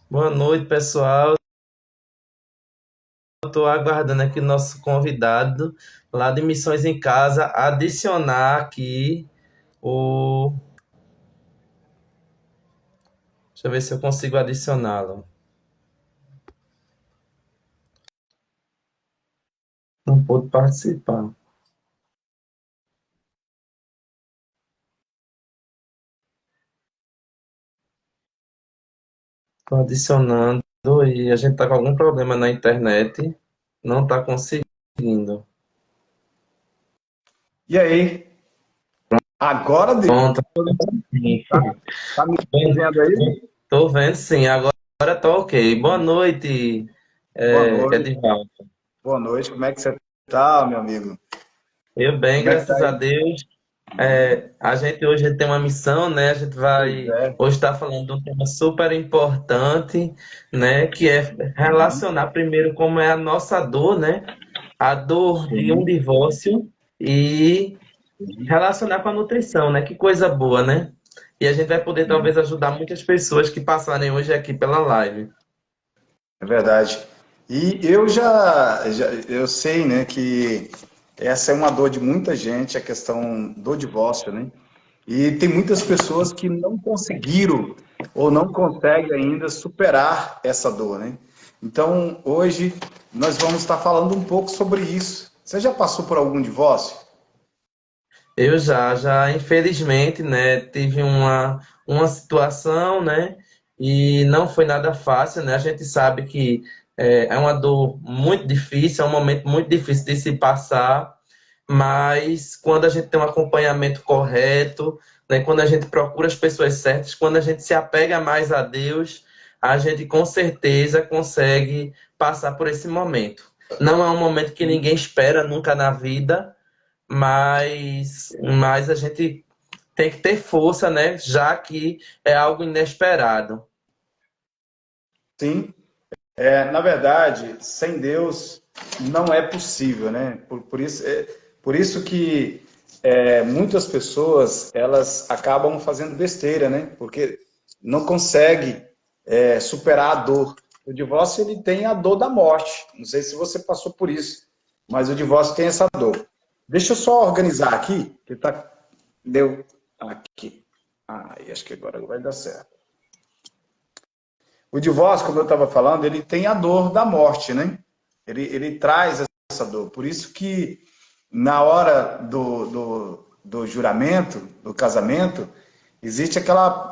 Boa noite, pessoal. Estou aguardando aqui o nosso convidado lá de Missões em Casa adicionar aqui o. Deixa eu ver se eu consigo adicioná-lo. Não pude participar. Estou adicionando e a gente está com algum problema na internet. Não está conseguindo. E aí? Agora deu. Pronto. Tá, tá me vendo aí? Estou vendo sim. Agora está ok. Boa noite, Boa noite. Edivaldo. Boa noite. Como é que você tá, meu amigo? Eu bem, Como é que tá graças a aí? Deus. A gente hoje tem uma missão, né? A gente Pois vai é. hoje estar falando de um tema super importante, né? Que é Uhum. relacionar primeiro como é a nossa dor, né? A dor de um Sim. divórcio e relacionar com a nutrição, né? Que coisa boa, né? E a gente vai poder Sim. talvez ajudar muitas pessoas que passarem hoje aqui pela live. É verdade. E eu sei, né, que essa é uma dor de muita gente, a questão do divórcio, né? E tem muitas pessoas que não conseguiram ou não conseguem ainda superar essa dor, né? Então, hoje nós vamos estar falando um pouco sobre isso. Você já passou por algum divórcio? Eu já, infelizmente, né, tive uma situação, né, e não foi nada fácil, né, a gente sabe que é uma dor muito difícil, é um momento muito difícil de se passar, mas quando a gente tem um acompanhamento correto, né, quando a gente procura as pessoas certas, quando a gente se apega mais a Deus, a gente com certeza consegue passar por esse momento. Não é um momento que ninguém espera nunca na vida, mas a gente tem que ter força, né? Já que é algo inesperado. Sim. Na verdade, sem Deus não é possível, né? Por isso que muitas pessoas elas acabam fazendo besteira, né? Porque não consegue superar a dor. O divórcio ele tem a dor da morte. Não sei se você passou por isso, mas o divórcio tem essa dor. Deixa eu só organizar aqui, que tá deu aqui. Acho que agora vai dar certo. O divórcio, como eu estava falando, ele tem a dor da morte, né? Ele traz essa dor. Por isso que na hora do juramento, do casamento, existe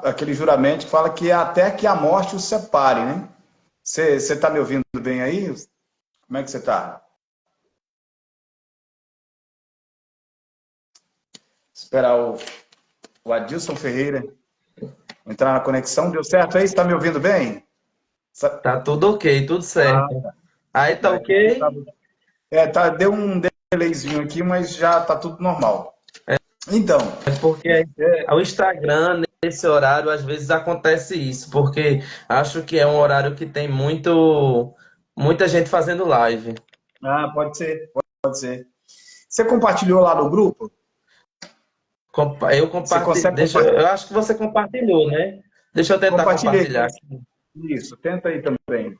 aquele juramento que fala que é até que a morte os separe, né? Você está me ouvindo bem aí? Como é que você está? Esperar o Adilson Ferreira entrar na conexão. Deu certo aí? Está me ouvindo bem? Tá tudo ok, tudo Ah, certo. Aí tá é que aqui ok? tava... deu um delayzinho aqui, mas já tá tudo normal. Então, É porque é, o Instagram, nesse horário, às vezes acontece isso, porque acho que é um horário que tem muita gente fazendo live. pode ser, pode ser. Você compartilhou lá no grupo? Eu Você compartilho, consegue compartilhar? eu acho que você compartilhou, né? Deixa eu tentar Compartilhei. compartilhar aqui. Isso, tenta aí também.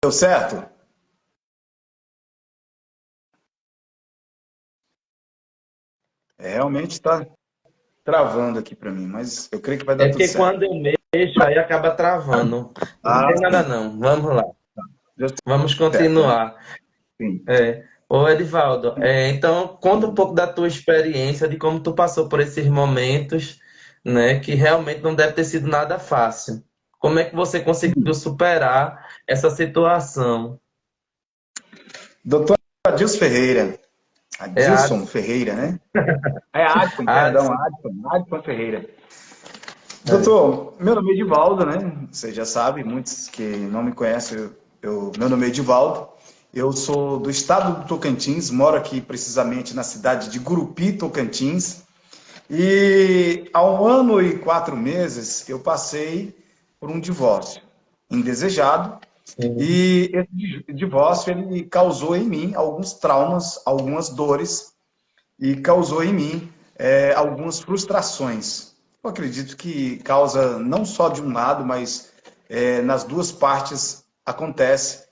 Deu certo? Realmente está travando aqui para mim, mas eu creio que vai É dar tudo porque certo. quando eu mexo, aí acaba travando. Não Ah, tem nada sim. não. Vamos lá. Deu Vamos certo, né? continuar. Sim. Ô Edivaldo, então conta um pouco da tua experiência, de como tu passou por esses momentos, né, que realmente não deve ter sido nada fácil. Como é que você conseguiu superar essa situação? Doutor Adilson Ferreira. É a Adilson Ferreira, né? É Adson, perdão, Adson. Adson Ferreira. É. Doutor, meu nome é Edivaldo, né? Você já sabe, muitos que não me conhecem, meu nome é Edivaldo. Eu sou do estado do Tocantins, moro aqui precisamente na cidade de Gurupi, Tocantins. E há 1 ano e 4 meses eu passei por um divórcio indesejado. Sim, E esse divórcio ele causou em mim alguns traumas, algumas dores e causou em mim algumas frustrações. Eu acredito que causa não só de um lado, mas nas duas partes acontece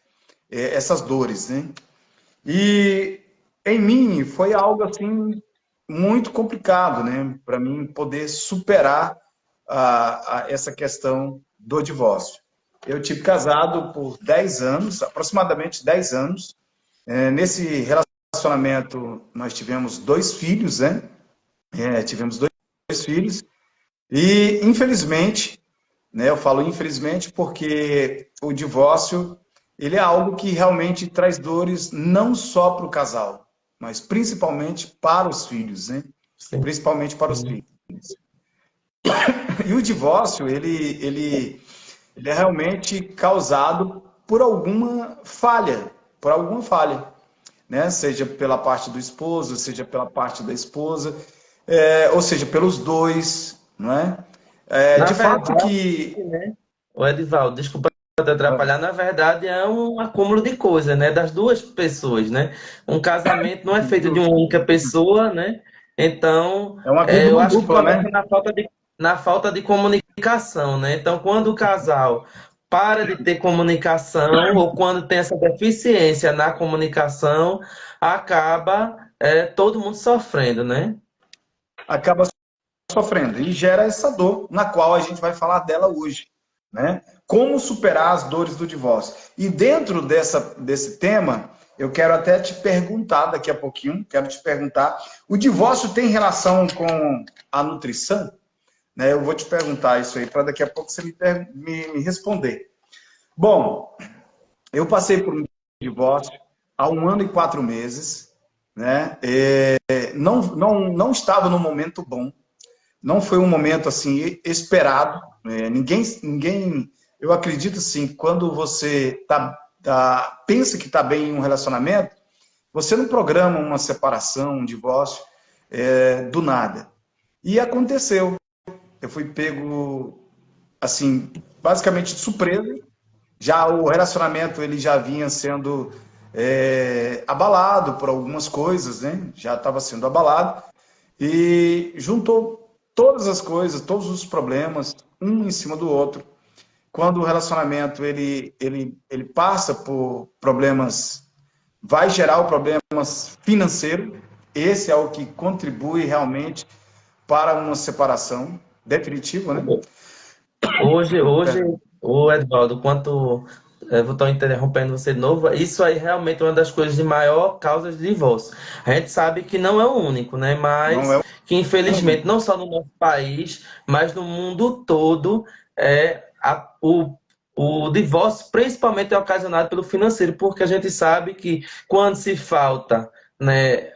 essas dores, né? E em mim foi algo assim muito complicado, né, para mim poder superar essa questão do divórcio. Eu tive casado por 10 anos, aproximadamente 10 anos. Nesse relacionamento nós tivemos 2 filhos, né? Tivemos dois filhos e infelizmente, né, eu falo infelizmente porque o divórcio ele é algo que realmente traz dores não só para o casal, mas principalmente para os filhos, né? sim, Principalmente para os sim. filhos. E o divórcio, ele é realmente causado por alguma falha, né? Seja pela parte do esposo, seja pela parte da esposa, ou seja, pelos dois, não é? Na De fato verdade, que... né? O Edivaldo, desculpa te atrapalhar, na verdade é um acúmulo de coisas, né? Das duas pessoas, né? Um casamento não é feito de uma única pessoa, né? Então, É uma via de eu mão acho que dupla, começa né? na falta de comunicação, né? Então, quando o casal para de ter comunicação ou quando tem essa deficiência na comunicação, acaba todo mundo sofrendo, né? Acaba sofrendo e gera essa dor, na qual a gente vai falar dela hoje, né? Como superar as dores do divórcio. E dentro desse tema, eu quero até te perguntar daqui a pouquinho, quero te perguntar, o divórcio tem relação com a nutrição? Né? Eu vou te perguntar isso aí, para daqui a pouco você me responder. Bom, eu passei por um divórcio há 1 ano e 4 meses, né? Não estava num momento bom, não foi um momento assim esperado. Ninguém, eu acredito assim, quando você pensa que está bem em um relacionamento, você não programa uma separação, um divórcio do nada. E aconteceu. Eu fui pego assim, basicamente de surpresa. Já o relacionamento ele já vinha sendo abalado por algumas coisas, né? Já estava sendo abalado e juntou todas as coisas, todos os problemas, um em cima do outro. Quando o relacionamento ele passa por problemas, vai gerar o problemas financeiros. Esse é o que contribui realmente para uma separação definitiva, né? Hoje, o Edvaldo, quanto vou estar interrompendo você de novo, isso aí realmente é uma das coisas de maior causa de divórcio. A gente sabe que não é o único, né? Não Mas é que o infelizmente, único. não só no nosso país, mas no mundo todo, é, a- o, o divórcio principalmente é ocasionado pelo financeiro, porque a gente sabe que quando se falta, né,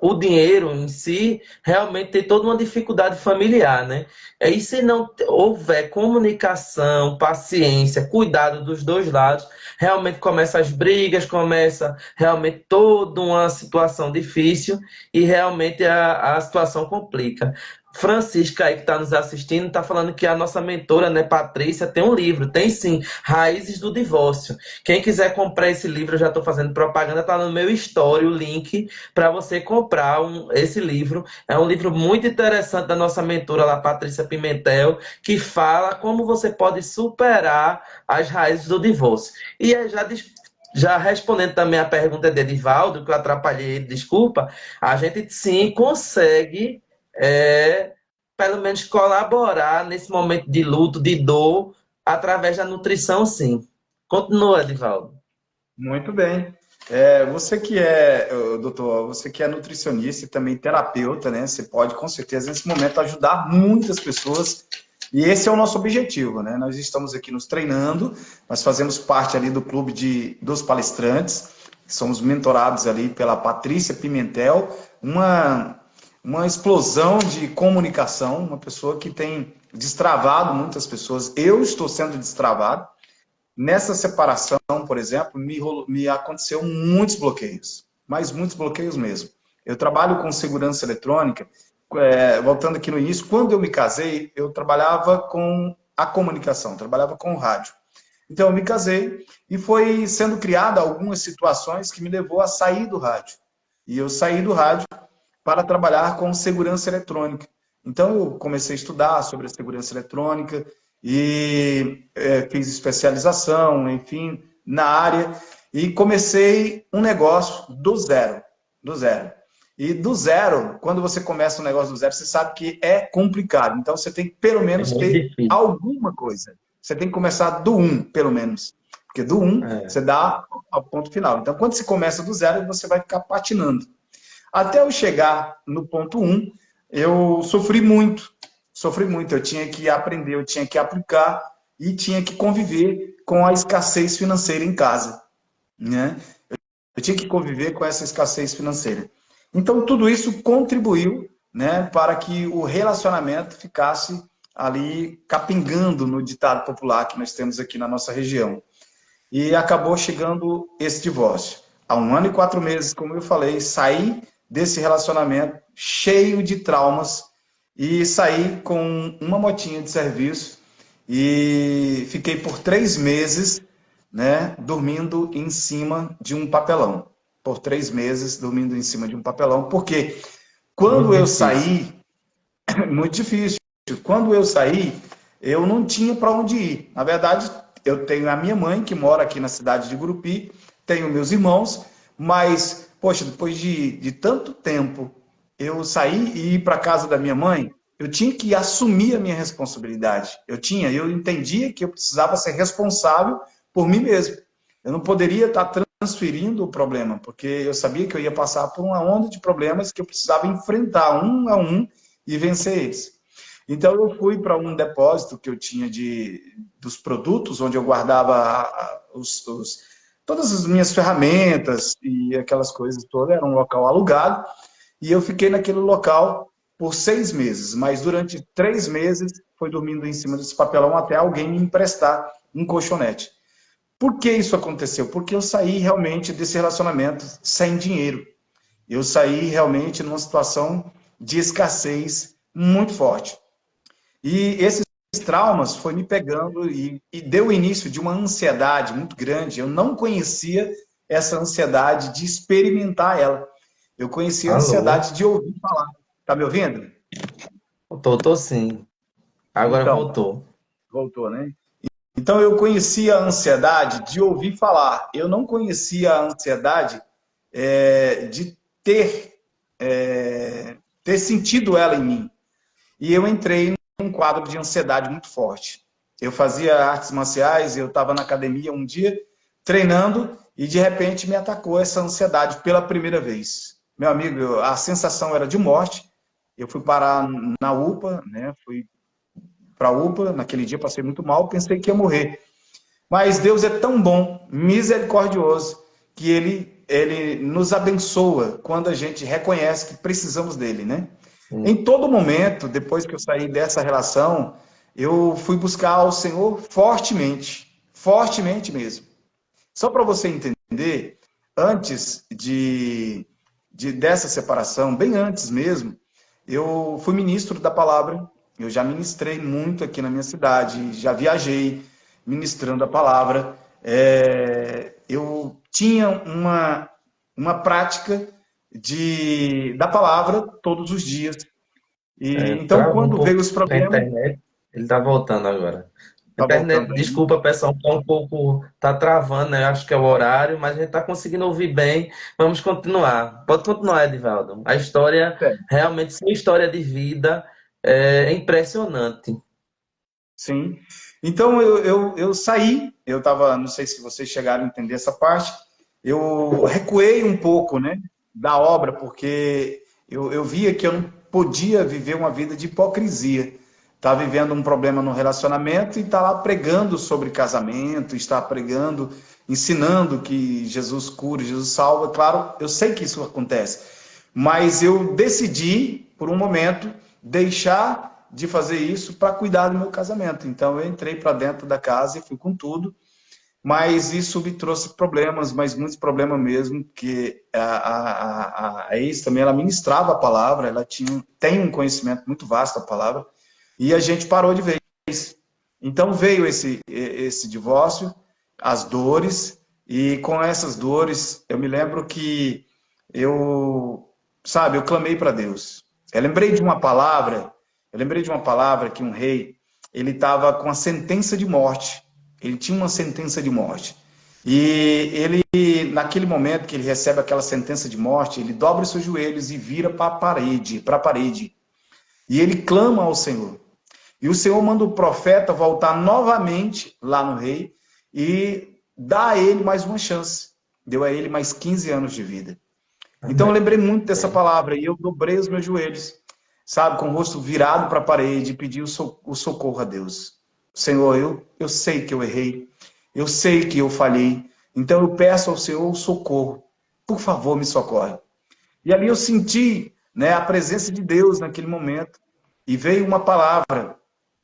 o dinheiro em si, realmente tem toda uma dificuldade familiar, né? E se não houver comunicação, paciência, cuidado dos dois lados, realmente começa as brigas, começa realmente toda uma situação difícil e realmente a situação complica. Francisca aí que está nos assistindo está falando que a nossa mentora, né, Patrícia, tem um livro, tem sim, Raízes do Divórcio. Quem quiser comprar esse livro, eu já estou fazendo propaganda, está no meu story o link para você comprar esse livro. É um livro muito interessante da nossa mentora lá, Patrícia Pimentel, que fala como você pode superar as raízes do divórcio. E já respondendo também a pergunta de Edivaldo, que eu atrapalhei ele, desculpa, a gente sim consegue, é, pelo menos, colaborar nesse momento de luto, de dor, através da nutrição, sim. Continua, Edivaldo. Muito bem. Você que doutor, você que é nutricionista e também terapeuta, né? Você pode, com certeza, nesse momento, ajudar muitas pessoas. E esse é o nosso objetivo, né? Nós estamos aqui nos treinando, nós fazemos parte ali do clube dos palestrantes, somos mentorados ali pela Patrícia Pimentel, uma explosão de comunicação, uma pessoa que tem destravado muitas pessoas. Eu estou sendo destravado. Nessa separação, por exemplo, me aconteceu muitos bloqueios, mas muitos bloqueios mesmo. Eu trabalho com segurança eletrônica voltando aqui no início, quando eu me casei, eu trabalhava com a comunicação, trabalhava com o rádio. Então eu me casei e foi sendo criada algumas situações que me levou a sair do rádio. E eu saí do rádio para trabalhar com segurança eletrônica. Então eu comecei a estudar sobre a segurança eletrônica e fiz especialização, enfim, na área e comecei um negócio do zero, do zero. E do zero, quando você começa um negócio do zero, você sabe que é complicado. Então você tem que pelo É menos muito ter difícil. alguma coisa. Você tem que começar do um, pelo menos. Porque do um, É. você dá ao ponto final. Então, quando você começa do zero, você vai ficar patinando. Até eu chegar no ponto um, eu sofri muito. Sofri muito. Eu tinha que aprender, eu tinha que aplicar e tinha que conviver com a escassez financeira em casa, né? Eu tinha que conviver com essa escassez financeira. Então, tudo isso contribuiu, né, para que o relacionamento ficasse ali capingando no ditado popular que nós temos aqui na nossa região. E acabou chegando esse divórcio. Há 1 ano e 4 meses, como eu falei, saí desse relacionamento cheio de traumas e saí com uma motinha de serviço e fiquei por 3 meses, né, dormindo em cima de um papelão. Por 3 meses dormindo em cima de um papelão, porque Muito quando eu difícil. saí, muito difícil. Quando eu saí, eu não tinha para onde ir. Na verdade, eu tenho a minha mãe, que mora aqui na cidade de Gurupi, tenho meus irmãos, mas, poxa, depois de tanto tempo eu sair e ir para casa da minha mãe, eu tinha que assumir a minha responsabilidade. Eu entendia que eu precisava ser responsável por mim mesmo. Eu não poderia estar transferindo o problema, porque eu sabia que eu ia passar por uma onda de problemas que eu precisava enfrentar um a um e vencer eles. Então eu fui para um depósito que eu tinha dos produtos, onde eu guardava todas as minhas ferramentas e aquelas coisas todas, era um local alugado, e eu fiquei naquele local por 6 meses, mas durante 3 meses foi dormindo em cima desse papelão até alguém me emprestar um colchonete. Por que isso aconteceu? Porque eu saí realmente desse relacionamento sem dinheiro. Eu saí realmente numa situação de escassez muito forte. E esses traumas foi me pegando e deu início de uma ansiedade muito grande. Eu não conhecia essa ansiedade de experimentar ela. Eu conhecia a Alô? ansiedade de ouvir falar. Tá me ouvindo? Tô sim. Agora Então, voltou. voltou, né? Então eu conhecia a ansiedade de ouvir falar. Eu não conhecia a ansiedade de ter, ter sentido ela em mim. E eu entrei num quadro de ansiedade muito forte. Eu fazia artes marciais, eu estava na academia um dia treinando e de repente me atacou essa ansiedade pela primeira vez. Meu amigo, a sensação era de morte. Eu fui parar na UPA, né? Fui para a UPA, naquele dia passei muito mal, pensei que ia morrer. Mas Deus é tão bom, misericordioso, que ele nos abençoa quando a gente reconhece que precisamos dele, né? Sim. Em todo momento, depois que eu saí dessa relação, eu fui buscar o Senhor fortemente, fortemente mesmo. Só para você entender, antes dessa separação, bem antes mesmo, eu fui ministro da palavra, eu já ministrei muito aqui na minha cidade, já viajei ministrando a palavra. Eu tinha uma prática da palavra todos os dias. E então, Travou um quando pouco veio os na problemas, internet. Ele tá voltando agora. A tá internet, voltando aí, né? desculpa, pessoal, tá um pouco, tá travando, né? Acho que é o horário, mas a gente tá conseguindo ouvir bem. Vamos continuar. Pode continuar, Edivaldo. A história, realmente, sua história de vida é impressionante. Sim. Então eu saí, eu estava, não sei se vocês chegaram a entender essa parte, eu recuei um pouco, né, da obra, porque eu via que eu não podia viver uma vida de hipocrisia. Tá vivendo um problema no relacionamento e tá lá pregando sobre casamento, está pregando, ensinando que Jesus cura, Jesus salva. Claro, eu sei que isso acontece, mas eu decidi, por um momento, deixar de fazer isso para cuidar do meu casamento. Então eu entrei para dentro da casa e fui com tudo. mas isso me trouxe problemas, mas muitos problemas mesmo, que a ex também, ela ministrava a palavra, ela tem um conhecimento muito vasto da palavra, e a gente parou de vez. Então veio esse divórcio, as dores, e com essas dores, eu me lembro que eu, sabe, eu clamei para Deus. Eu lembrei de uma palavra que um rei, ele estava com a sentença de morte. Ele tinha uma sentença de morte. E ele, naquele momento que ele recebe aquela sentença de morte, ele dobra os seus joelhos e vira para a parede. E ele clama ao Senhor. E o Senhor manda o profeta voltar novamente lá no rei e dá a ele mais uma chance. Deu a ele mais 15 anos de vida. Então eu Amém. lembrei muito dessa palavra e eu dobrei os meus joelhos, sabe, com o rosto virado para a parede e pedi o socorro a Deus. Senhor, eu sei que eu errei, eu sei que eu falhei, então eu peço ao Senhor o socorro. Por favor, me socorre. E ali eu senti, né, a presença de Deus naquele momento. E veio uma palavra,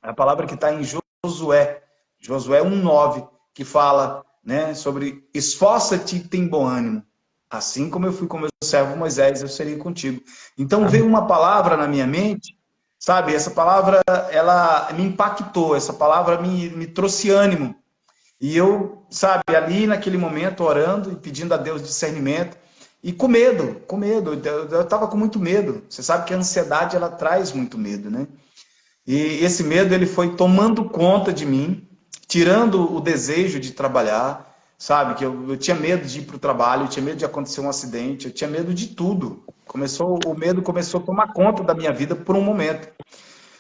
a palavra que está em Josué 1:9, que fala, né, sobre esforça-te e tem bom ânimo. Assim como eu fui com meu servo Moisés, eu serei contigo. Então veio Amém. uma palavra na minha mente, sabe? Essa palavra, ela me impactou, essa palavra me trouxe ânimo. E eu, sabe, ali naquele momento, orando e pedindo a Deus discernimento, e com medo, com medo. Eu estava com muito medo. Você sabe que a ansiedade, ela traz muito medo, né? E esse medo, ele foi tomando conta de mim, tirando o desejo de trabalhar, sabe? Que eu tinha medo de ir para o trabalho, eu tinha medo de acontecer um acidente, eu tinha medo de tudo. O medo começou a tomar conta da minha vida por um momento.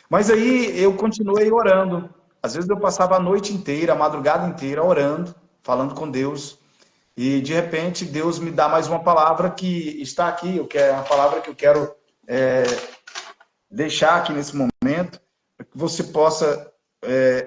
Mas aí eu continuei orando. Às vezes eu passava a noite inteira, a madrugada inteira orando, falando com Deus. E de repente Deus me dá mais uma palavra que está aqui, é uma palavra que eu quero deixar aqui nesse momento, para que você possa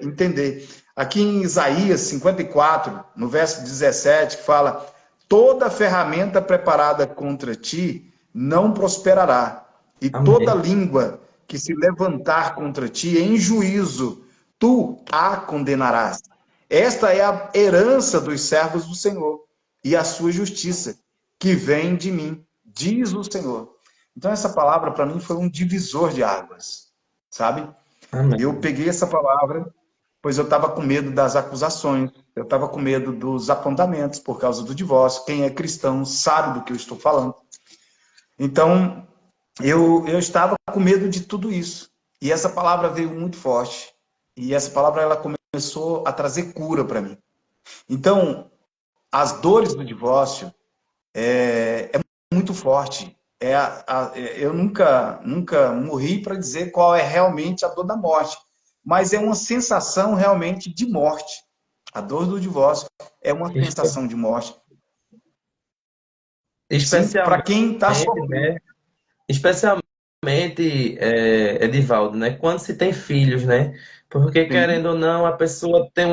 entender. Aqui em Isaías 54, no verso 17, que fala: toda ferramenta preparada contra ti não prosperará, e toda Amém. língua que se levantar contra ti em juízo, tu a condenarás. Esta é a herança dos servos do Senhor e a sua justiça, que vem de mim, diz o Senhor. Então, essa palavra para mim foi um divisor de águas, sabe? Eu Amém. peguei essa palavra, pois eu estava com medo das acusações, eu estava com medo dos apontamentos por causa do divórcio. Quem é cristão sabe do que eu estou falando. Então, eu estava com medo de tudo isso. E essa palavra veio muito forte. E essa palavra ela começou a trazer cura para mim. Então, as dores do divórcio é muito forte. Eu nunca morri para dizer qual é realmente a dor da morte, mas é uma sensação realmente de morte. A dor do divórcio é uma Espe- sensação de morte. Sim, para Especialmente, quem está sofrendo. né? Especialmente, Edivaldo, né? Quando se tem filhos, né? Porque, Sim, querendo ou não, a pessoa tem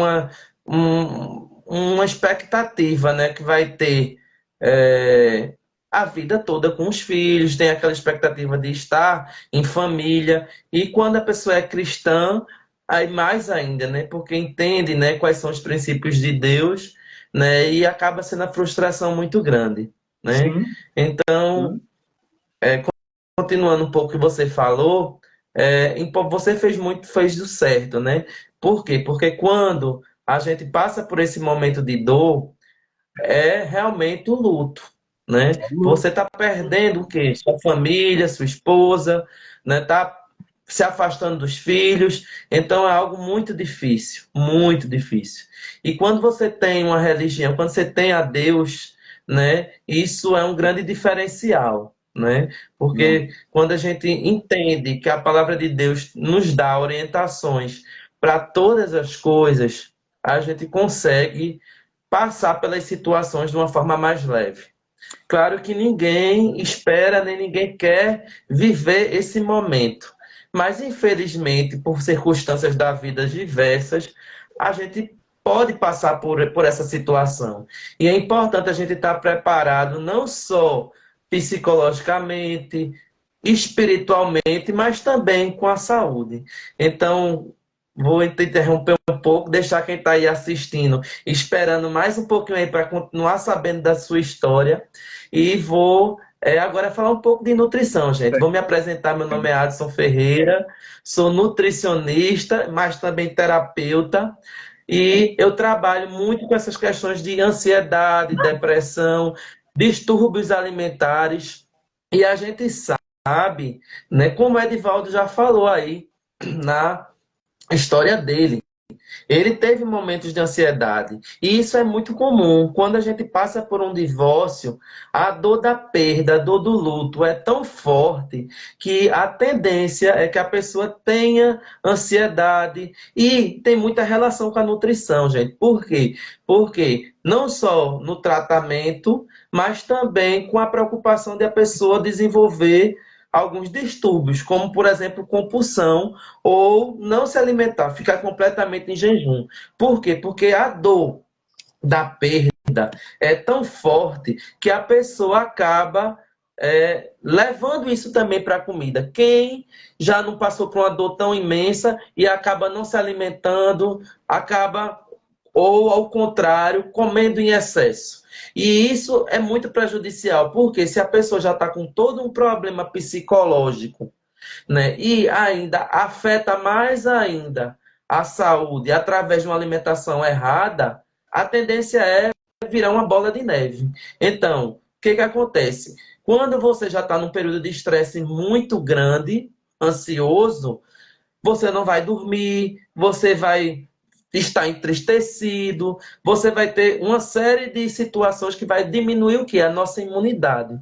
uma expectativa, né? Que vai ter é, a vida toda com os filhos, tem aquela expectativa de estar em família. E quando a pessoa é cristã, aí mais ainda, né? Porque entende, né, quais são os princípios de Deus, né? E acaba sendo a frustração muito grande, né? sim, Então, sim. continuando um pouco o que você falou, você fez do certo, né? Por quê? Porque quando a gente passa por esse momento de dor, é realmente o luto, né? Você está perdendo o quê? Sua família, sua esposa, né? Tá se afastando dos filhos, então é algo muito difícil, muito difícil. E quando você tem uma religião, quando você tem a Deus, né? Isso é um grande diferencial, né? Porque quando a gente entende que a palavra de Deus nos dá orientações para todas as coisas, a gente consegue passar pelas situações de uma forma mais leve. Claro que ninguém espera nem ninguém quer viver esse momento, mas infelizmente, por circunstâncias da vida diversas, a gente pode passar por essa situação. E é importante a gente estar preparado não só psicologicamente, espiritualmente, mas também com a saúde. Então, vou interromper um pouco, deixar quem está aí assistindo, esperando mais um pouquinho aí para continuar sabendo da sua história. E vou agora falar um pouco de nutrição, gente. Vou me apresentar, meu nome é Adson Ferreira, sou nutricionista, mas também terapeuta. E eu trabalho muito com essas questões de ansiedade, depressão, distúrbios alimentares. E a gente sabe, né, como o Edivaldo já falou aí na história dele. Ele teve momentos de ansiedade, e isso é muito comum. Quando a gente passa por um divórcio, a dor da perda, a dor do luto é tão forte que a tendência é que a pessoa tenha ansiedade e tem muita relação com a nutrição, gente. Por quê? Porque não só no tratamento, mas também com a preocupação de a pessoa desenvolver alguns distúrbios, como por exemplo compulsão ou não se alimentar, ficar completamente em jejum. Por quê? Porque a dor da perda é tão forte que a pessoa acaba levando isso também para a comida. Quem já não passou por uma dor tão imensa e acaba não se alimentando, acaba, ou ao contrário, comendo em excesso. E isso é muito prejudicial, porque se a pessoa já está com todo um problema psicológico, né? E ainda afeta mais ainda a saúde através de uma alimentação errada, a tendência é virar uma bola de neve. Então, o que que acontece? Quando você já está num período de estresse muito grande, ansioso, você não vai dormir, você vai estar entristecido, você vai ter uma série de situações que vai diminuir o que? A nossa imunidade.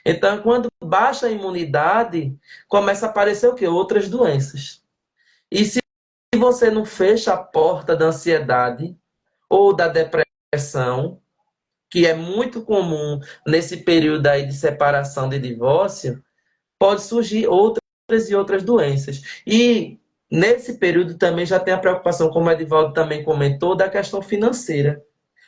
Então, quando baixa a imunidade, começa a aparecer o quê? Outras doenças. E se você não fecha a porta da ansiedade ou da depressão, que é muito comum nesse período aí de separação, de divórcio, pode surgir outras e outras doenças. E nesse período também já tem a preocupação, como o Edivaldo também comentou, da questão financeira.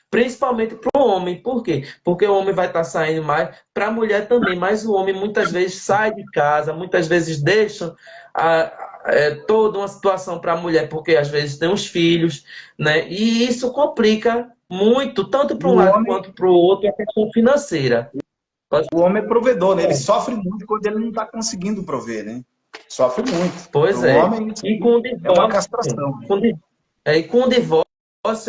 Principalmente para o homem. Por quê? Porque o homem vai estar saindo mais, para a mulher também, mas o homem muitas vezes sai de casa, muitas vezes deixa toda uma situação para a mulher, porque às vezes tem os filhos, né? E isso complica muito, tanto E para um lado quanto para o outro, a questão financeira. o homem é provedor, né? Ele sofre muito quando ele não está conseguindo prover, né? Sofre muito. Para Pois o é. homem, isso E com o é uma divórcio, castração. e com o divórcio,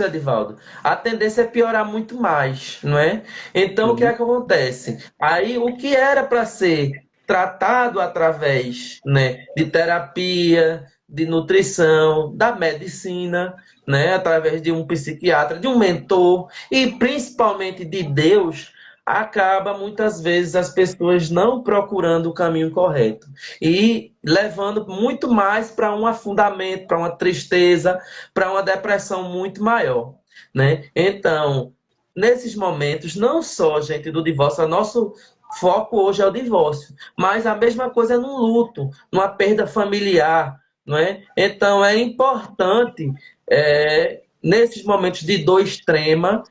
Edivaldo, a tendência é piorar muito mais, não é? Então, o que é Sim. que acontece? Aí, o que era para ser tratado através, né, de terapia, de nutrição, da medicina, né, através de um psiquiatra, de um mentor e principalmente de Deus, acaba muitas vezes as pessoas não procurando o caminho correto e levando muito mais para um afundamento, para uma tristeza, para uma depressão muito maior, né? Então, nesses momentos, não só, gente, do divórcio, o nosso foco hoje é o divórcio, mas a mesma coisa é no luto, numa perda familiar, não é? Então, é importante, nesses momentos de dor extrema,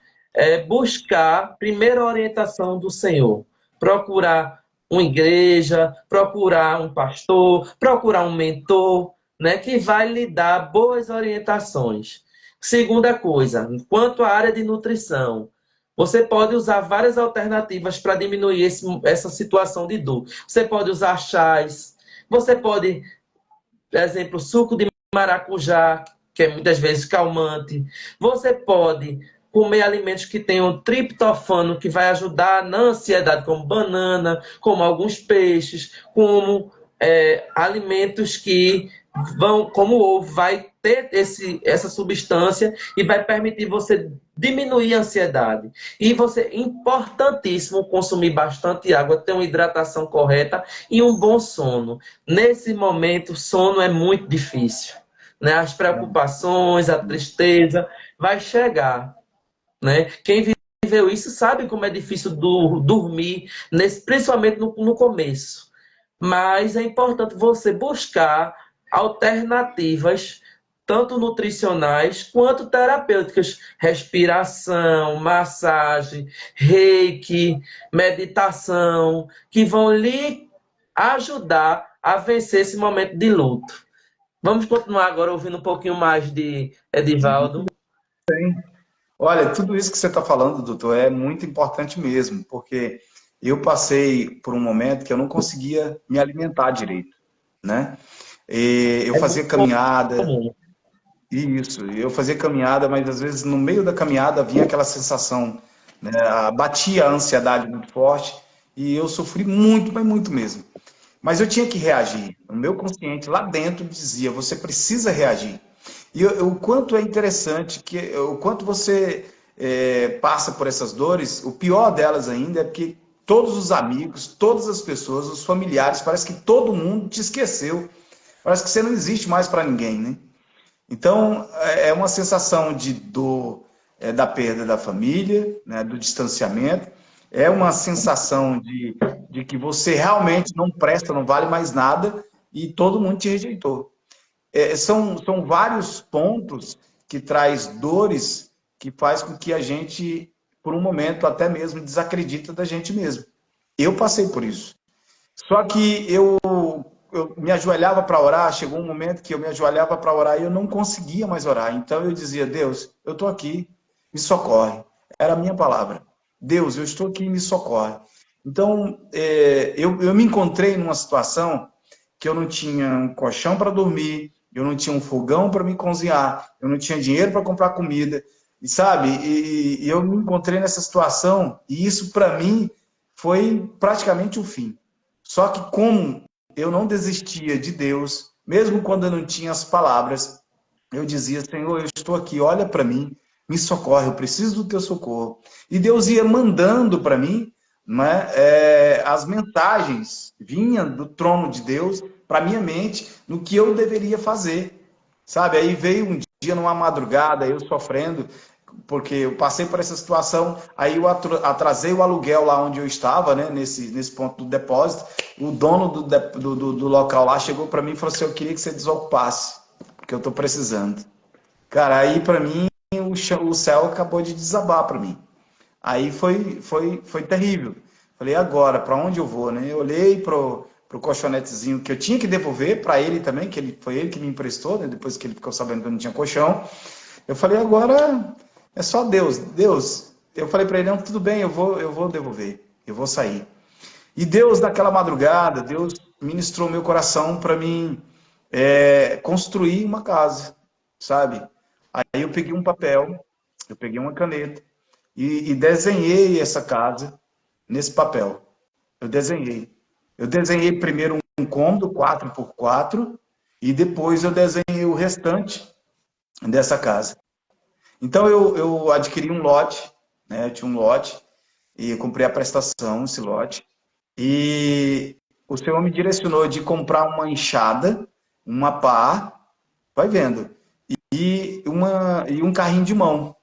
buscar primeiro a orientação do Senhor, procurar uma igreja, procurar um pastor, procurar um mentor, né, que vai lhe dar boas orientações. Segunda coisa, quanto à área de nutrição, você pode usar várias alternativas para diminuir essa situação de dor. Você pode usar chás, você pode, por exemplo, suco de maracujá, que é muitas vezes calmante. Você pode comer alimentos que tenham triptofano, que vai ajudar na ansiedade, como banana, como alguns peixes, como alimentos que vão, como o ovo, vai ter essa substância e vai permitir você diminuir a ansiedade. E você, importantíssimo, consumir bastante água, ter uma hidratação correta e um bom sono. Nesse momento, sono é muito difícil, né? As preocupações, a tristeza vai chegar, né? Quem viveu isso sabe como é difícil dormir, principalmente no começo. Mas é importante você buscar alternativas, tanto nutricionais quanto terapêuticas, respiração, massagem, reiki, meditação, que vão lhe ajudar a vencer esse momento de luto. Vamos continuar agora ouvindo um pouquinho mais de Edivaldo. Olha, tudo isso que você está falando, doutor, é muito importante mesmo, porque eu passei por um momento que eu não conseguia me alimentar direito, né? E eu É fazia muito caminhada, comum. isso, eu fazia caminhada, mas às vezes no meio da caminhada vinha aquela sensação, né? Batia a ansiedade muito forte e eu sofri muito, mas muito mesmo. Mas eu tinha que reagir. O meu consciente lá dentro dizia: você precisa reagir. E o quanto é interessante, o quanto você passa por essas dores, o pior delas ainda é que todos os amigos, todas as pessoas, os familiares, parece que todo mundo te esqueceu. Parece que você não existe mais para ninguém, né? Então, é uma sensação de dor, da perda da família, né, do distanciamento, é uma sensação de que você realmente não presta, não vale mais nada e todo mundo te rejeitou. São vários pontos que traz dores que faz com que a gente, por um momento, até mesmo desacredita da gente mesmo. Eu passei por isso. Só que eu me ajoelhava para orar, chegou um momento que eu me ajoelhava para orar e eu não conseguia mais orar. Então eu dizia: Deus, eu estou aqui, me socorre. Era a minha palavra. Deus, eu estou aqui, me socorre. Então, eu me encontrei numa situação que eu não tinha um colchão para dormir, eu não tinha um fogão para me cozinhar, eu não tinha dinheiro para comprar comida, e sabe? E eu me encontrei nessa situação e isso para mim foi praticamente o fim. Só que como eu não desistia de Deus, mesmo quando eu não tinha as palavras, eu dizia: Senhor, eu estou aqui, olha para mim, me socorre, eu preciso do teu socorro. E Deus ia mandando para mim, né, as mensagens, vinham do trono de Deus para minha mente, no que eu deveria fazer. Sabe, aí veio um dia numa madrugada, eu sofrendo, porque eu passei por essa situação, aí eu atrasei o aluguel lá onde eu estava, né, nesse ponto do depósito, o dono do local lá chegou para mim e falou assim: eu queria que você desocupasse, porque eu estou precisando. Cara, aí para mim o céu acabou de desabar para mim. Aí foi terrível. Falei: agora, para onde eu vou, né? Eu olhei pro colchonetezinho que eu tinha que devolver para ele também, que foi ele que me emprestou, né? Depois que ele ficou sabendo que eu não tinha colchão. Eu falei: agora é só Deus. Deus, eu falei para ele: não, tudo bem, eu vou devolver, eu vou sair. E Deus, naquela madrugada, Deus ministrou meu coração para mim construir uma casa, sabe? Aí eu peguei um papel, eu peguei uma caneta e desenhei essa casa nesse papel. Eu desenhei. Eu desenhei primeiro um cômodo 4x4 e depois eu desenhei o restante dessa casa. Então eu adquiri um lote, né? Eu tinha um lote e eu comprei a prestação, esse lote. E o Senhor me direcionou de comprar uma enxada, uma pá, vai vendo, e um carrinho de mão.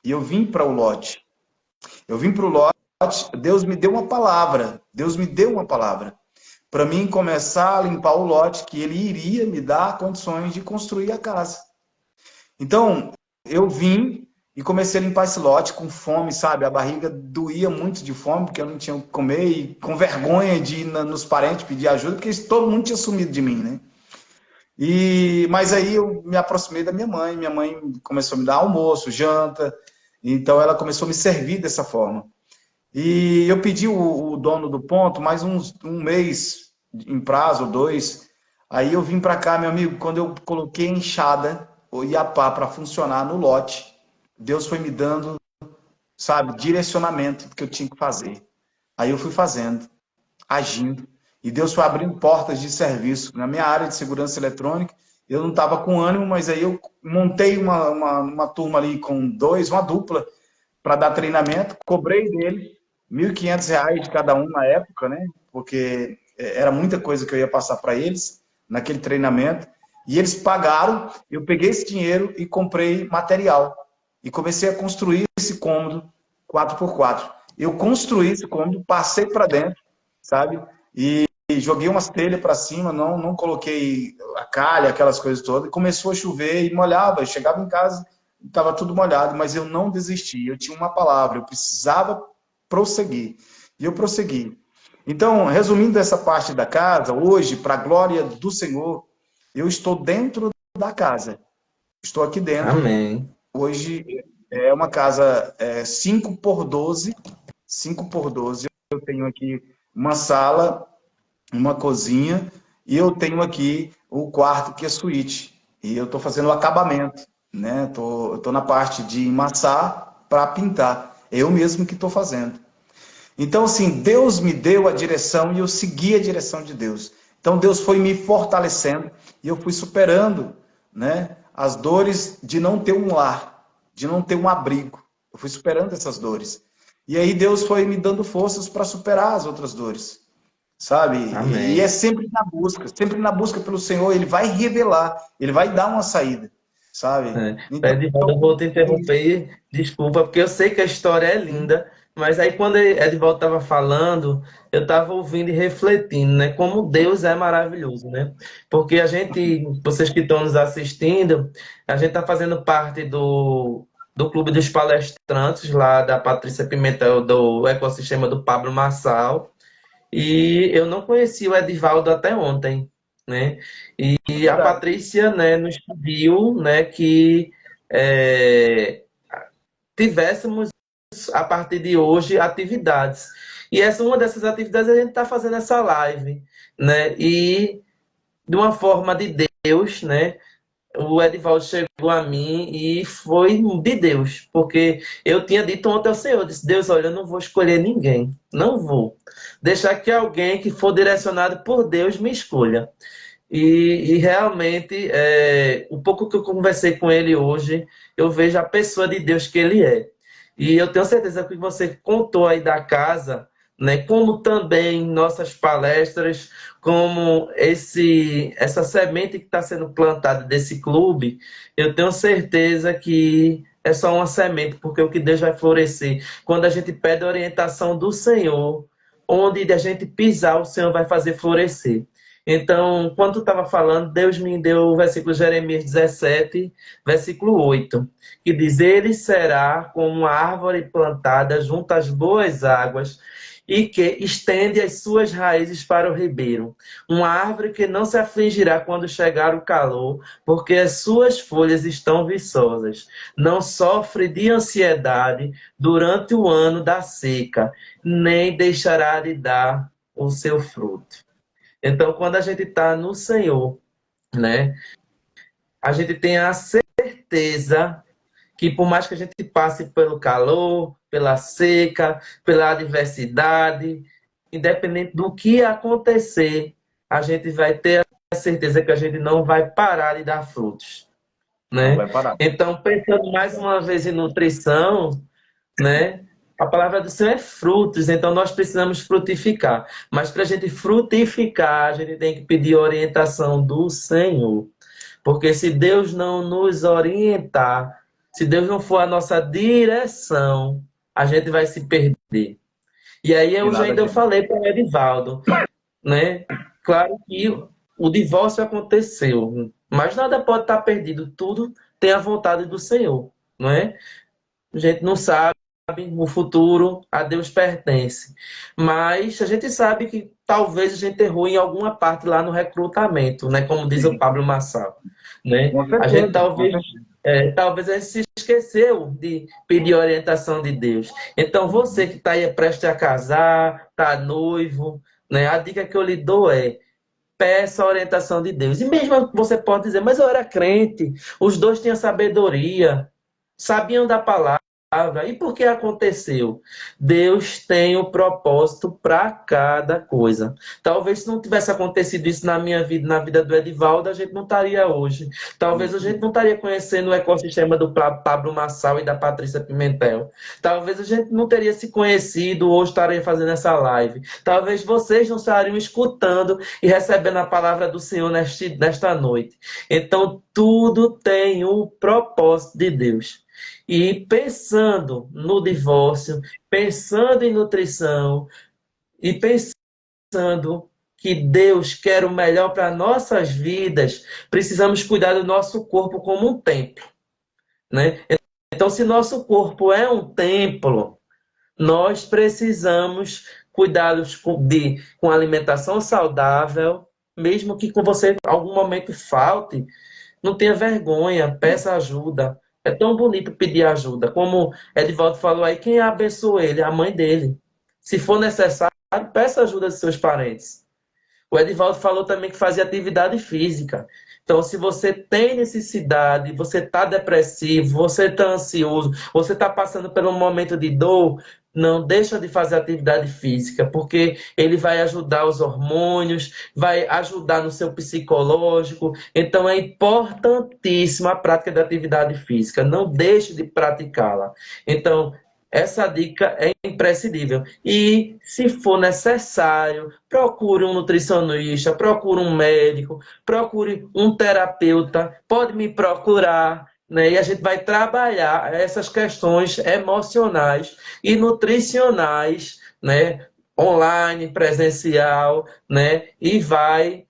E eu vim para o lote. Eu vim para o lote, Deus me deu uma palavra. Deus me deu uma palavra para mim começar a limpar o lote, que ele iria me dar condições de construir a casa. Então, eu vim e comecei a limpar esse lote com fome, sabe? A barriga doía muito de fome, porque eu não tinha o que comer, e com vergonha de ir nos parentes pedir ajuda, porque todo mundo tinha sumido de mim, né? Mas aí eu me aproximei da minha mãe começou a me dar almoço, janta, então ela começou a me servir dessa forma. E eu pedi o dono do ponto mais um mês em prazo, ou dois. Aí eu vim para cá, meu amigo, quando eu coloquei a enxada e a pá para funcionar no lote, Deus foi me dando, sabe, direcionamento do que eu tinha que fazer. Aí eu fui fazendo, agindo. E Deus foi abrindo portas de serviço. Na minha área de segurança eletrônica, eu não estava com ânimo, mas aí eu montei uma turma ali com uma dupla, para dar treinamento, cobrei dele R$ 1.500 de cada um na época, né? Porque era muita coisa que eu ia passar para eles naquele treinamento. E eles pagaram, eu peguei esse dinheiro e comprei material. E comecei a construir esse cômodo 4x4. Eu construí esse cômodo, passei para dentro, sabe? E joguei umas telhas para cima, não coloquei a calha, aquelas coisas todas. Começou a chover e molhava. Eu chegava em casa, estava tudo molhado, mas eu não desisti. Eu tinha uma palavra, eu precisava prosseguir. E eu prossegui. Então, resumindo essa parte da casa, hoje, para a glória do Senhor, Eu estou dentro da casa. Estou aqui dentro. Amém. Hoje é uma casa 5 por 12. 5 por 12. Eu tenho aqui uma sala, uma cozinha e eu tenho aqui o quarto que é suíte. E eu estou fazendo o acabamento, né? Tô na parte de emassar para pintar. Eu mesmo que estou fazendo. Então, assim, Deus me deu a direção e eu segui a direção de Deus. Então, Deus foi me fortalecendo e eu fui superando, né, as dores de não ter um lar, de não ter um abrigo. Eu fui superando essas dores. E aí Deus foi me dando forças para superar as outras dores, sabe? E é Amém. sempre na busca pelo Senhor, Ele vai revelar, Ele vai dar uma saída, sabe? Então, Edivaldo, eu vou te interromper, desculpa, porque eu sei que a história é linda, mas aí quando Edivaldo estava falando, eu estava ouvindo e refletindo, né? Como Deus é maravilhoso, né? Porque a gente, vocês que estão nos assistindo, a gente está fazendo parte do Clube dos Palestrantes, lá da Patrícia Pimentel, do ecossistema do Pablo Marçal, e eu não conhecia o Edivaldo até ontem, né? E a verdade. Patrícia, né, nos pediu, né, que é, tivéssemos a partir de hoje atividades. E essa uma dessas atividades a gente está fazendo essa live, né? E de uma forma de Deus, né? O Edivaldo chegou a mim e foi de Deus, porque eu tinha dito ontem ao Senhor, disse, Deus, olha, eu não vou escolher ninguém, não vou. Deixar que alguém que for direcionado por Deus me escolha. E realmente, o pouco que eu conversei com ele hoje, eu vejo a pessoa de Deus que ele é. E eu tenho certeza que você contou aí da casa, né, como também nossas palestras, como essa semente que está sendo plantada desse clube, eu tenho certeza que é só uma semente, porque o que Deus vai florescer. Quando a gente pede a orientação do Senhor, onde a gente pisar, o Senhor vai fazer florescer. Então, quando tu estava falando, Deus me deu o versículo Jeremias 17, versículo 8, que diz: Ele será como uma árvore plantada junto às boas águas e que estende as suas raízes para o ribeiro. Uma árvore que não se afligirá quando chegar o calor, porque as suas folhas estão viçosas. Não sofre de ansiedade durante o ano da seca, nem deixará de dar o seu fruto. Então, quando a gente está no Senhor, né, a gente tem a certeza que por mais que a gente passe pelo calor, pela seca, pela adversidade, independente do que acontecer, a gente vai ter a certeza que a gente não vai parar de dar frutos, Não né? vai parar. Então, pensando mais uma vez em nutrição, né? A palavra do Senhor é frutos, então nós precisamos frutificar. Mas para a gente frutificar, a gente tem que pedir orientação do Senhor. Porque se Deus não nos orientar, se Deus não for a nossa direção, a gente vai se perder. E aí E hoje nada ainda eu adianta. falei para o Edivaldo, né? Claro que o divórcio aconteceu, mas nada pode estar perdido, tudo tem a vontade do Senhor, não é? A gente não sabe, o futuro a Deus pertence. Mas a gente sabe que talvez a gente errou em alguma parte lá no recrutamento, né? Como diz o Sim, Pablo Massal, né? com A gente certeza, com talvez, certeza. talvez a gente se esqueceu de pedir orientação de Deus. Então você que está aí prestes a casar, está noivo, né? A dica que eu lhe dou é peça a orientação de Deus. E mesmo você pode dizer, mas eu era crente, os dois tinham sabedoria, sabiam da palavra. E por que aconteceu? Deus tem um propósito para cada coisa. Talvez se não tivesse acontecido isso na minha vida, na vida do Edivaldo, a gente não estaria hoje. Talvez a Isso gente mesmo. não estaria conhecendo o ecossistema do Pablo Massal e da Patrícia Pimentel. Talvez a gente não teria se conhecido ou estaria fazendo essa live. Talvez vocês não estariam escutando e recebendo a palavra do Senhor nesta noite. Então, tudo tem um propósito de Deus. E pensando no divórcio, pensando em nutrição e pensando que Deus quer o melhor para nossas vidas, precisamos cuidar do nosso corpo como um templo, né? Então, se nosso corpo é um templo, nós precisamos cuidá-los com alimentação saudável, mesmo que com você algum momento falte, não tenha vergonha, peça ajuda. É tão bonito pedir ajuda. Como Edivaldo falou aí, quem abençoa ele? A mãe dele. Se for necessário, peça ajuda de seus parentes. O Edivaldo falou também que fazia atividade física. Então, se você tem necessidade, você está depressivo, você está ansioso, você está passando por um momento de dor, não deixa de fazer atividade física, porque ele vai ajudar os hormônios, vai ajudar no seu psicológico. Então, é importantíssima a prática da atividade física. Não deixe de praticá-la. Então, essa dica é imprescindível. E, se for necessário, procure um nutricionista, procure um médico, procure um terapeuta, pode me procurar, né? E a gente vai trabalhar essas questões emocionais e nutricionais, né? Online, presencial, né? E vai,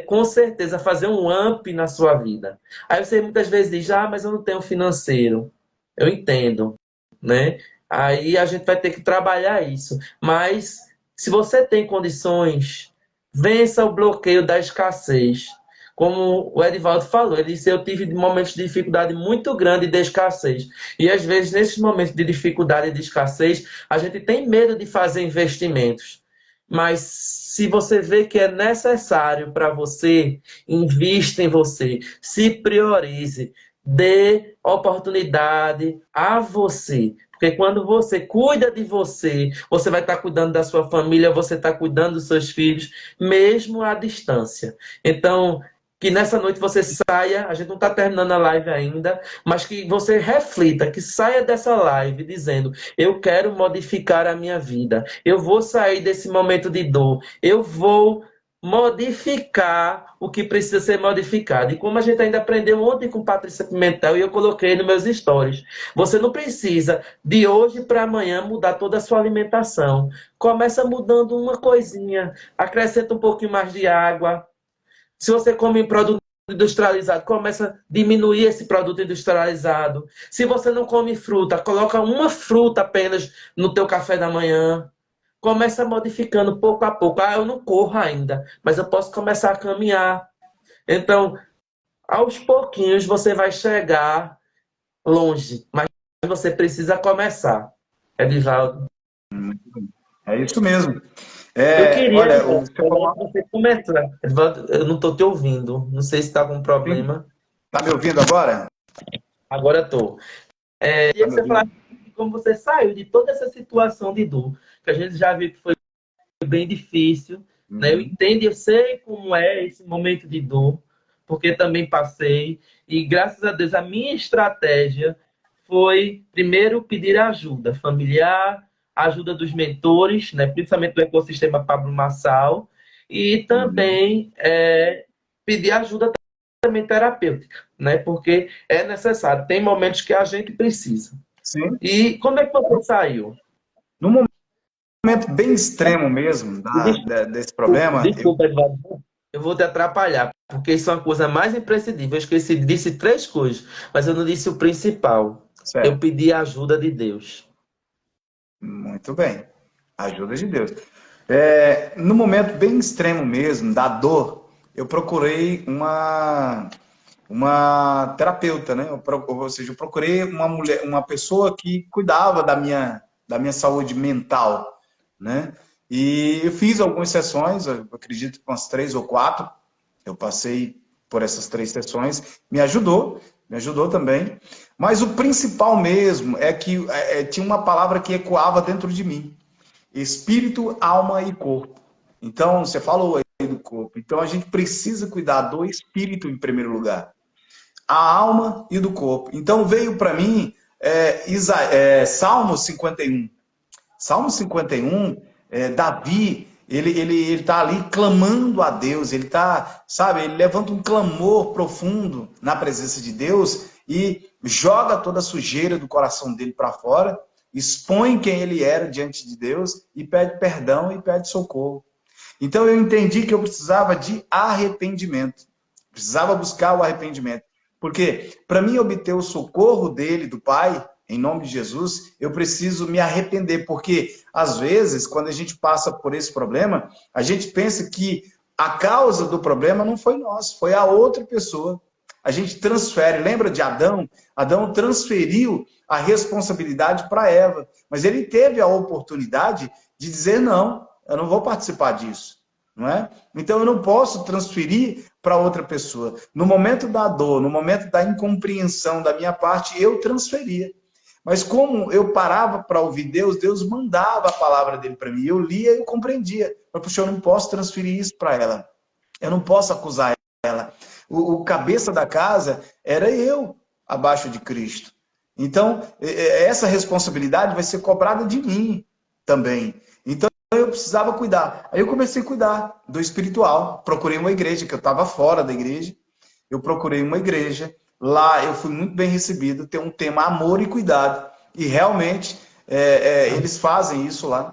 com certeza, fazer um up na sua vida. Aí você muitas vezes diz, mas eu não tenho financeiro. Eu entendo, né? Aí a gente vai ter que trabalhar isso. Mas se você tem condições, vença o bloqueio da escassez. Como o Edivaldo falou, ele disse, eu tive momentos de dificuldade muito grande de escassez. E às vezes, nesses momentos de dificuldade e de escassez, a gente tem medo de fazer investimentos. Mas se você vê que é necessário para você, invista em você, se priorize, dê oportunidade a você. Porque quando você cuida de você, você vai estar cuidando da sua família, você está cuidando dos seus filhos, mesmo à distância. Então, que nessa noite você saia, a gente não está terminando a live ainda, mas que você reflita, que saia dessa live dizendo, eu quero modificar a minha vida, eu vou sair desse momento de dor, eu vou modificar o que precisa ser modificado. E como a gente ainda aprendeu ontem com Patrícia Pimentel, e eu coloquei nos meus stories, você não precisa de hoje para amanhã mudar toda a sua alimentação. Começa mudando uma coisinha, acrescenta um pouquinho mais de água. Se você come produto industrializado, começa a diminuir esse produto industrializado. Se você não come fruta, coloca uma fruta apenas no teu café da manhã. Começa modificando pouco a pouco. Eu não corro ainda, mas eu posso começar a caminhar. Então, aos pouquinhos você vai chegar longe, mas você precisa começar. Edivaldo. É isso mesmo. Eu queria, Olha, Edivaldo, você falou... que você começar. Edivaldo, eu não estou te ouvindo. Não sei se está com problema. Tá me ouvindo agora? Agora estou. Tá Queria que me você ouvindo? falasse de como você saiu de toda essa situação de dor, que a gente já viu que foi bem difícil, né? Eu Uhum. entendo, eu sei como é esse momento de dor, porque também passei, e graças a Deus a minha estratégia foi, primeiro, pedir ajuda familiar, ajuda dos mentores, né? Principalmente do ecossistema Pablo Marçal, e Uhum. também pedir ajuda também terapêutica, né? Porque é necessário, tem momentos que a gente precisa. Sim. E como é que você saiu? No momento bem extremo mesmo desse Desculpa, problema, desculpa, Edvaldo. Eu vou te atrapalhar, porque isso é uma coisa mais imprescindível. Eu esqueci, disse três coisas, mas eu não disse o principal. Eu certo, pedi a ajuda de Deus. muito bem, ajuda de Deus. No momento bem extremo mesmo, da dor, eu procurei uma terapeuta, né? Ou seja, eu procurei uma mulher, uma pessoa que cuidava da minha saúde mental, né? E eu fiz algumas sessões, eu acredito que umas 3 ou 4, eu passei por essas 3 sessões, me ajudou também. Mas o principal mesmo é que tinha uma palavra que ecoava dentro de mim: espírito, alma e corpo. Então, você falou aí do corpo. Então, a gente precisa cuidar do espírito em primeiro lugar, a alma e do corpo. Então, veio para mim Salmo 51. Salmo 51, Davi, ele tá ali clamando a Deus, ele tá, sabe, ele levanta um clamor profundo na presença de Deus e joga toda a sujeira do coração dele para fora, expõe quem ele era diante de Deus e pede perdão e pede socorro. Então eu entendi que eu precisava de arrependimento, precisava buscar o arrependimento, porque para mim obter o socorro dele, do Pai, em nome de Jesus, eu preciso me arrepender, porque às vezes, quando a gente passa por esse problema, a gente pensa que A causa do problema não foi nós, foi a outra pessoa. A gente transfere, lembra de Adão? Adão transferiu a responsabilidade para Eva, mas ele teve a oportunidade de dizer não, eu não vou participar disso, não é? Então eu não posso transferir para outra pessoa. No momento da dor, no momento da incompreensão da minha parte, eu transferia. Mas como eu parava para ouvir Deus, Deus mandava a palavra dele para mim. Eu lia e eu compreendia. Mas, puxa, eu não posso transferir isso para ela. Eu não posso acusar ela. O cabeça da casa era eu, abaixo de Cristo. Então, essa responsabilidade vai ser cobrada de mim também. Então, eu precisava cuidar. Aí eu comecei a cuidar do espiritual. Procurei uma igreja, que eu estava fora da igreja. Eu procurei uma igreja. Lá eu fui muito bem recebido. Tem um tema amor e cuidado. E realmente, eles fazem isso lá.